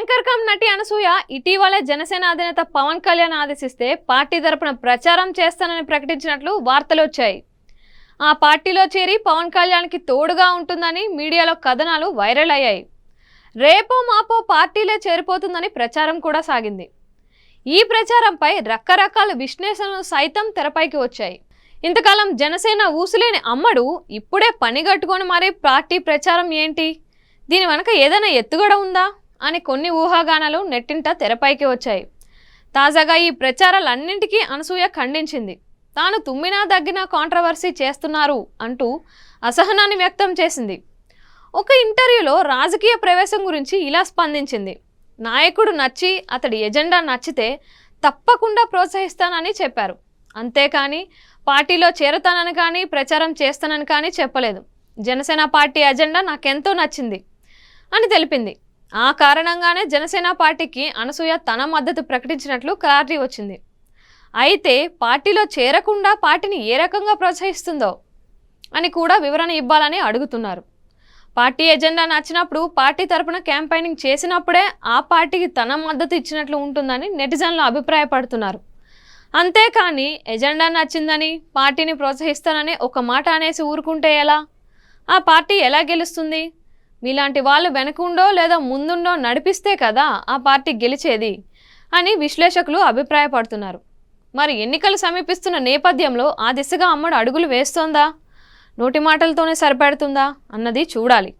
Anchor come నటి అనసూయ ఇటీవలే జనసేన అధినేత పవన్ కళ్యాణ్ ఆదేశిస్తే పార్టీ తరపున ప్రచారం చేస్తానని ప్రకటించినట్లు వార్తలు వచ్చాయి. ఆ పార్టీలో చేరి పవన్ కళ్యాణ్కి తోడుగా ఉంటుందని మీడియాలో కథనాలు వైరల్ అయ్యాయి. రేపో మాపో పార్టీలో చేరిపోతుందని ప్రచారం కూడా సాగింది. ఈ ప్రచారంపై రకరకాల విశ్లేషణలు సైతం తెరపైకి వచ్చాయి. ఇంతకాలం జనసేన ఊసులేని అమ్మడు ఇప్పుడే పనిగట్టుకొని మరీ పార్టీ ప్రచారం ఏంటి, దీని వెనక ఏదైనా ఎత్తుగడ ఉందా అని కొన్ని ఊహాగానాలు నెట్టింట తెరపైకి వచ్చాయి. తాజాగా ఈ ప్రచారాలన్నింటికీ అనసూయ ఖండించింది. తాను తుమ్మినా దగ్గినా కాంట్రవర్సీ చేస్తున్నారు అంటూ అసహనాన్ని వ్యక్తం చేసింది. ఒక ఇంటర్వ్యూలో రాజకీయ ప్రవేశం గురించి ఇలా స్పందించింది. నాయకుడు నచ్చి అతడి ఎజెండా నచ్చితే తప్పకుండా ప్రోత్సహిస్తానని చెప్పారు. అంతేకాని పార్టీలో చేరతానని కానీ ప్రచారం చేస్తానని కానీ చెప్పలేదు. జనసేన పార్టీ ఎజెండా నాకెంతో నచ్చింది అని తెలిపింది. ఆ కారణంగానే జనసేన పార్టీకి అనసూయ తన మద్దతు ప్రకటించినట్లు క్లారిటీ వచ్చింది. అయితే పార్టీలో చేరకుండా పార్టీని ఏ రకంగా ప్రోత్సహిస్తుందో అని కూడా వివరణ ఇవ్వాలని అడుగుతున్నారు. పార్టీ ఎజెండా నచ్చినప్పుడు పార్టీ తరపున క్యాంపెయినింగ్ చేసినప్పుడే ఆ పార్టీకి తన మద్దతు ఇచ్చినట్లు ఉంటుందని నెటిజన్లు అభిప్రాయపడుతున్నారు. అంతేకాని ఎజెండా నచ్చిందని పార్టీని ప్రోత్సహిస్తానని ఒక మాట అనేసి ఊరుకుంటే ఎలా? ఆ పార్టీ ఎలా గెలుస్తుంది? మీలాంటి వాళ్ళు వెనకుండో లేదా ముందుండో నడిపిస్తే కదా ఆ పార్టీ గెలిచేది అని విశ్లేషకులు అభిప్రాయపడుతున్నారు. మరి ఎన్నికలు సమీపిస్తున్న నేపథ్యంలో ఆ దిశగా అమ్మడు అడుగులు వేస్తోందా, నోటి మాటలతోనే సరిపెడుతుందా అన్నది చూడాలి.